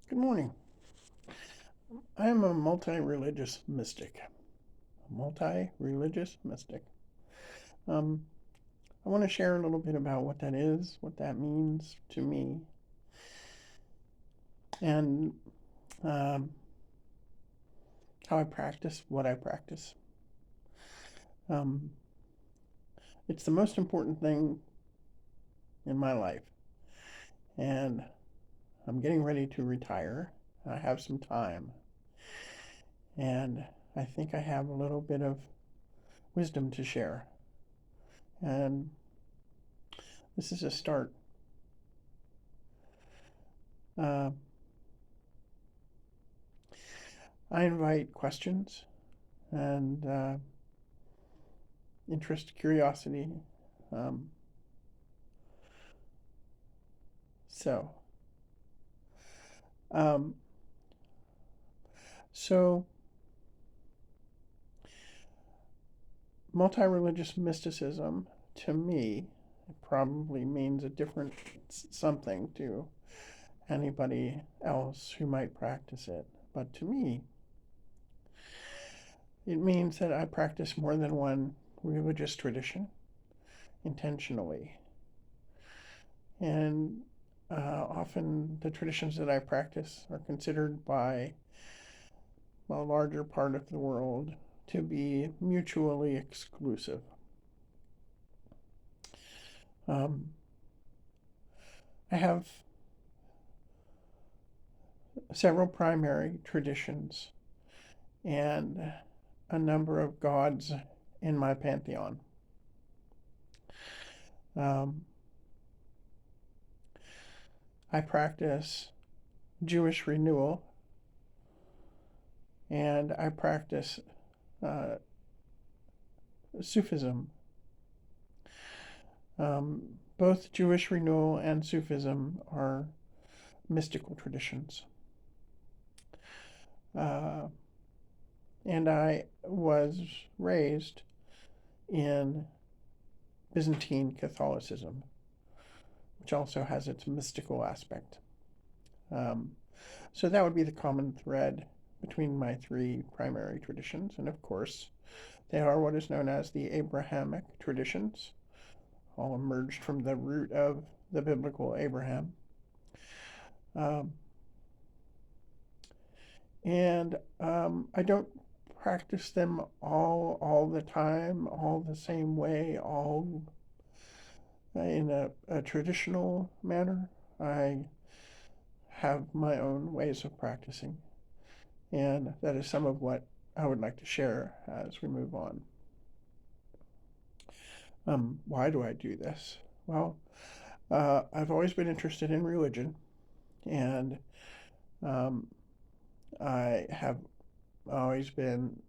Good morning. I am a multi-religious mystic. A multi-religious mystic. Um, I want to share a little bit about what that is, what that means to me, and um, how I practice what I practice. Um, it's the most important thing in my life, and I'm getting ready to retire. I have some time, and I think I have a little bit of wisdom to share. And this is a start. Uh, I invite questions and interest, curiosity. Um, so, um, so multi-religious mysticism to me probably means a different something to anybody else who might practice it. But to me, it means that I practice more than one religious tradition intentionally. And often the traditions that I practice are considered by a larger part of the world to be mutually exclusive. Um, I have several primary traditions and a number of gods in my pantheon. Um, I practice Jewish renewal and I practice uh, Sufism. Both Jewish renewal and Sufism are mystical traditions. Uh, and I was raised in Byzantine Catholicism, which also has its mystical aspect. Um, so that would be the common thread between my three primary traditions. And of course, they are what is known as the Abrahamic traditions, all emerged from the root of the biblical Abraham. Um, and I don't practice them all the time, all the same way, all in a traditional manner. I have my own ways of practicing, and that is some of what I would like to share as we move on. Why do I do this? Well, I've always been interested in religion, and um, I have always been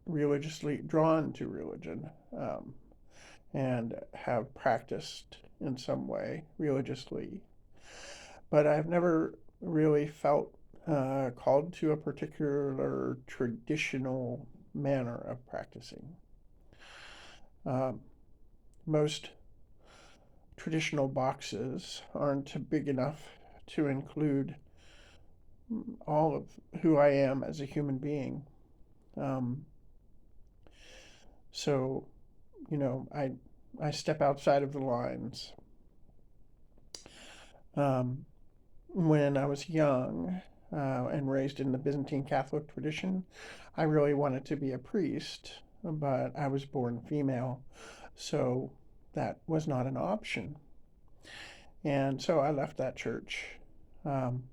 religiously drawn to religion, and have practiced in some way religiously. But I've never really felt called to a particular traditional manner of practicing. Um, most traditional boxes aren't big enough to include all of who I am as a human being. Um, so, I step outside of the lines. Um, when I was young and raised in the Byzantine Catholic tradition, I really wanted to be a priest, but I was born female, so that was not an option. And so I left that church. Um,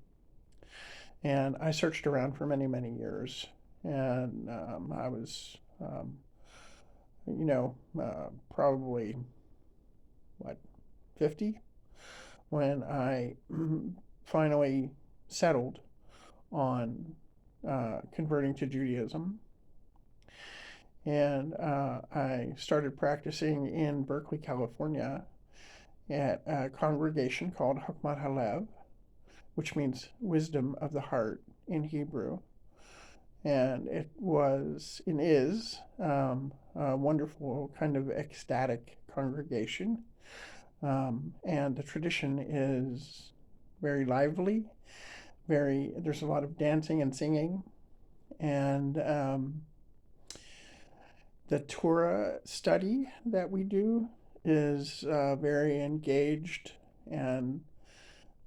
and I searched around for many, many years. And I was, probably, what, 50 when I finally settled on converting to Judaism. And I started practicing in Berkeley, California at a congregation called Hokmat Halev, which means wisdom of the heart in Hebrew. And it was and is a wonderful kind of ecstatic congregation. And the tradition is very lively, there's a lot of dancing and singing, and the Torah study that we do is very engaged and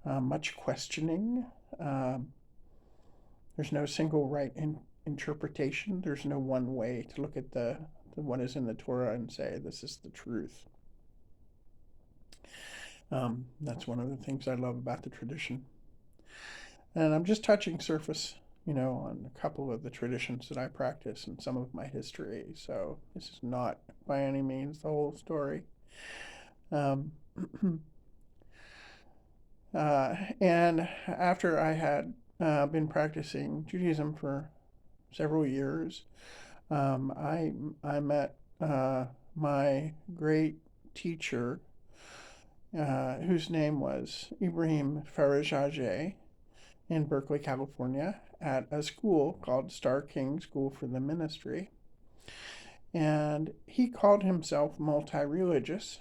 much questioning. Um, there's no single right interpretation. There's no one way to look at what is in the Torah and say this is the truth. That's one of the things I love about the tradition. And I'm just touching surface, on a couple of the traditions that I practice and some of my history. So this is not by any means the whole story. Um, and after I had been practicing Judaism for several years, I met my great teacher, whose name was Ibrahim Farajage, in Berkeley, California, at a school called Star King School for the Ministry. And he called himself multi-religious.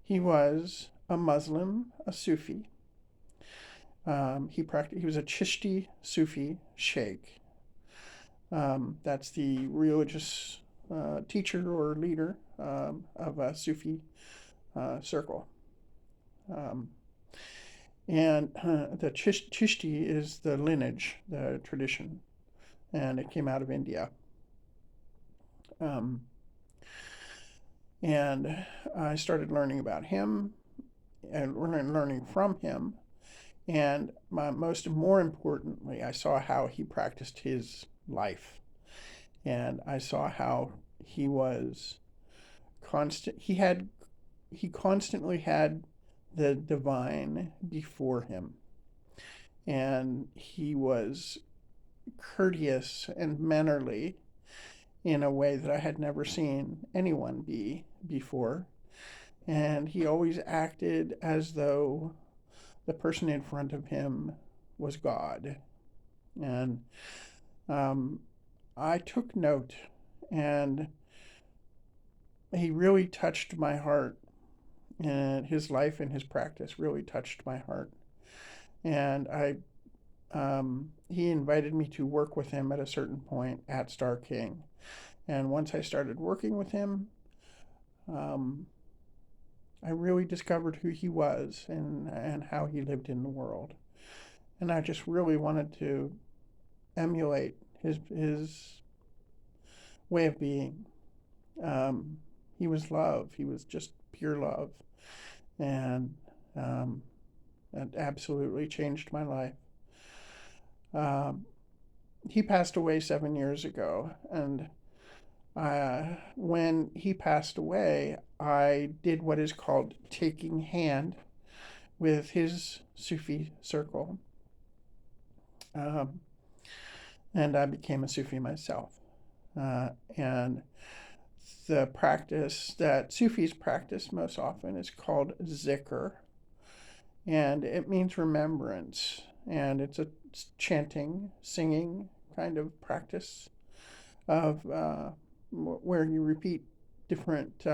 He was a Muslim, a Sufi. He was a Chishti Sufi sheikh. That's the religious teacher or leader of a Sufi circle. And the Chishti is the lineage, the tradition, and it came out of India. And I started learning about him and learning from him. And more importantly, I saw how he practiced his life. And I saw how he was he constantly had the divine before him. And he was courteous and mannerly in a way that I had never seen anyone be before. And he always acted as though the person in front of him was God. And I took note, and he really touched my heart. And his life and his practice really touched my heart. And he invited me to work with him at a certain point at Star King. And once I started working with him, I really discovered who he was and how he lived in the world. And I just really wanted to emulate his way of being. He was love. He was just pure love. And it absolutely changed my life. He passed away 7 years ago, and when he passed away, I did what is called taking hand with his Sufi circle, and I became a Sufi myself. And the practice that Sufis practice most often is called zikr, and it means remembrance, and it's a chanting, singing kind of practice of where you repeat different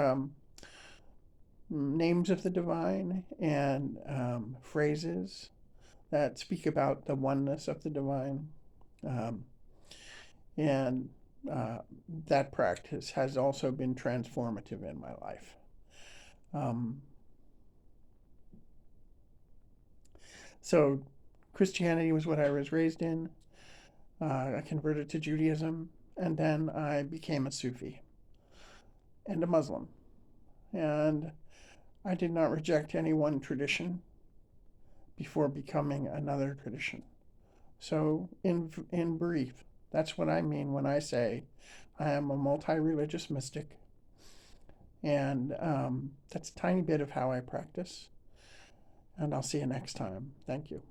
names of the divine and phrases that speak about the oneness of the divine. And that practice has also been transformative in my life. So Christianity was what I was raised in. I converted to Judaism, and then I became a Sufi and a Muslim. And I did not reject any one tradition before becoming another tradition. So in brief, that's what I mean when I say I am a multi-religious mystic. And that's a tiny bit of how I practice. And I'll see you next time. Thank you.